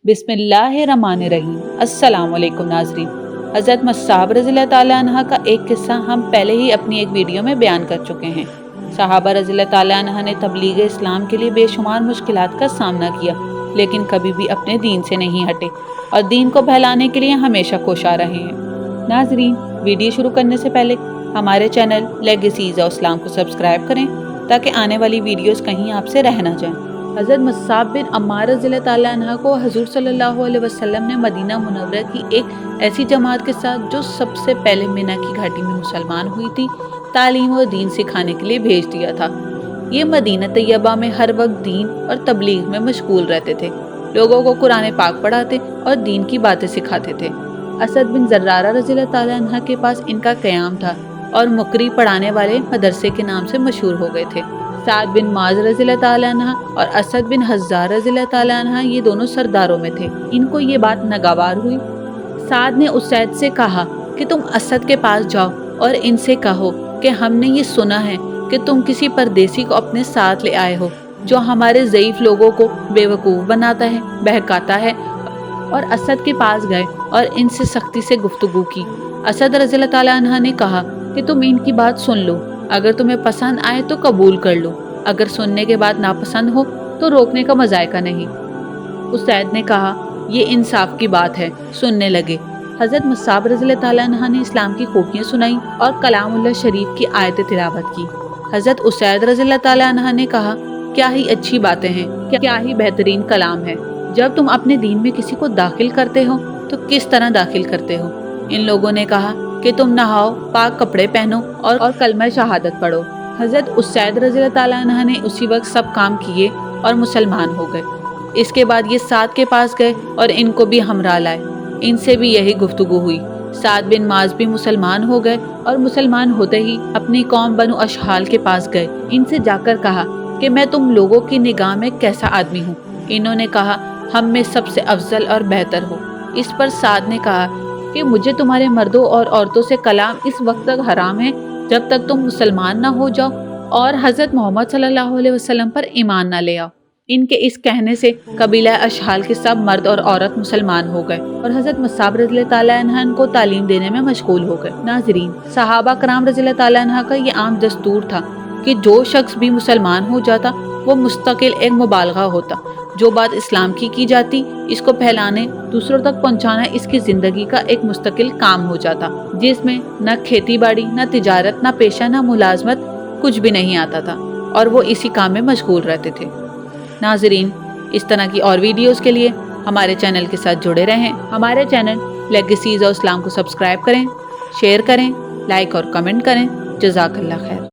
बिस्मिल्लाहिर्रहमानिर्रहीम। अस्सलाम वालेकुम नाज़रीन। हज़रत मस्साब रज़ी अल्लाह ताला अन्हा का एक किस्सा हम पहले ही अपनी एक वीडियो में बयान कर चुके हैं। सहाबा रज़ी अल्लाह ताला अन्हा ने तबलीग इस्लाम के लिए बेशुमार मुश्किलात का सामना किया, लेकिन कभी भी अपने दीन से नहीं हटे और दीन को फैलाने के लिए हमेशा कोशा रहे हैं। नाज़रीन, वीडियो शुरू करने से पहले हमारे चैनल लेगेसीज़ ऑफ इस्लाम को सब्सक्राइब करें ताकि आने वाली वीडियोस कहीं आपसे रह ना जाएं। हज़रत मस्साब बिन अम्मार रज़ियल्लाहु ताला अन्हा को हुज़ूर सल्लल्लाहु अलैहि वसल्लम ने मदीना मुनव्वरा की एक ऐसी जमात के साथ जो सबसे पहले मिना की घाटी में मुसलमान हुई थी, तालीम और दीन सिखाने के लिए भेज दिया था। ये मदीना तैयबा में हर वक्त दीन और तबलीग में मशगूल रहते थे, लोगों को कुरान पाक पढ़ाते और दीन की बातें सिखाते थे। असद बिन ज़र्रारा रज़ियल्लाहु ताला अन्हा के पास इनका क़याम था और मुकरी पढ़ाने वाले मदरसे के नाम से मशहूर हो गए थे। साद बिन माज रज़ियल्लाहु ताला अन्हा और असद बिन हज़्ज़ार रज़ियल्लाहु ताला अन्हा ये दोनों सरदारों में थे। इनको ये बात नागवार हुई। साद ने उसैद से कहा कि तुम असद के पास जाओ और इनसे कहो कि हमने ये सुना है कि तुम किसी परदेसी को अपने साथ ले आए हो जो हमारे ज़ईफ़ लोगों को बेवकूफ़ बनाता है, बहकाता है। और असद के पास गए और इनसे सख्ती से गुफ्तगू की। असद रज़ियल्लाहु ताला अन्हा ने कहा कि तुम इनकी बात सुन लो, अगर तुम्हें पसंद आए तो कबूल कर लो, अगर सुनने के बाद नापसंद हो तो रोकने का मज़ायका नहीं। उसैद ने कहा, ये इंसाफ की बात है, सुनने लगे। हज़रत मस्साब रज़ियल्लाहु ताला अन्हा ने इस्लाम की खूबियाँ सुनाई और कलामुल्लाह शरीफ की आयत तिलावत की। हज़रत उसैद रज़ियल्लाहु ताला अन्हा ने कहा, क्या ही अच्छी बातें हैं, क्या ही बेहतरीन कलाम है। जब तुम अपने दीन में किसी को दाखिल करते हो तो किस तरह दाखिल करते हो? इन लोगों ने कहा कि तुम नहाओ, पाक कपड़े पहनो और कलमा शहादत पढ़ो। हज़रत उसैद रज़ियल्लाहु ताला अन्हा ने उसी वक्त सब काम किए और मुसलमान हो गए। इसके बाद ये साद के पास गए और इनको भी हमरा लाए। इनसे भी यही गुफ्तगू हुई। साद बिन माज भी मुसलमान हो गए और मुसलमान होते ही अपनी कौम बनु अशहाल के पास गए। इनसे जाकर कहा कि मैं तुम लोगों की निगाह में कैसा आदमी हूँ? इन्होंने कहा, हम में सबसे अफजल और बेहतर हो। इस पर साद ने कहा कि मुझे तुम्हारे मर्दों और औरतों से कलाम इस वक्त तक हराम है जब तक तुम मुसलमान ना हो जाओ और हज़रत मोहम्मद सल्लल्लाहु अलैहि वसल्लम पर ईमान ना ले आओ। इनके इस कहने से कबीला अशहाल के सब मर्द और औरत मुसलमान हो गए और हज़रत मस्साब रज़ियल्लाहु ताला अन्हा को तालीम देने में मशगूल हो गए। नाज़रीन, सहाबा कराम रज़ियल्लाहु ताला अन्हा का ये आम दस्तूर था कि जो शख्स भी मुसलमान हो जाता वो मुस्तकिल एक मुबालगा होता। जो बात इस्लाम की जाती, इसको फैलाने, दूसरों तक पहुंचाना इसकी ज़िंदगी का एक मुस्तकिल काम हो जाता, जिसमें न खेती बाड़ी, न तिजारत, न पेशा, न मुलाजमत, कुछ भी नहीं आता था और वो इसी काम में मशगूल रहते थे। नाज़रीन, इस तरह की और वीडियोस के लिए हमारे चैनल के साथ जुड़े रहें। हमारे चैनल लेगेसीज़ ऑफ इस्लाम को सब्सक्राइब करें, शेयर करें, लाइक और कमेंट करें। जज़ाकल्लाह खैर।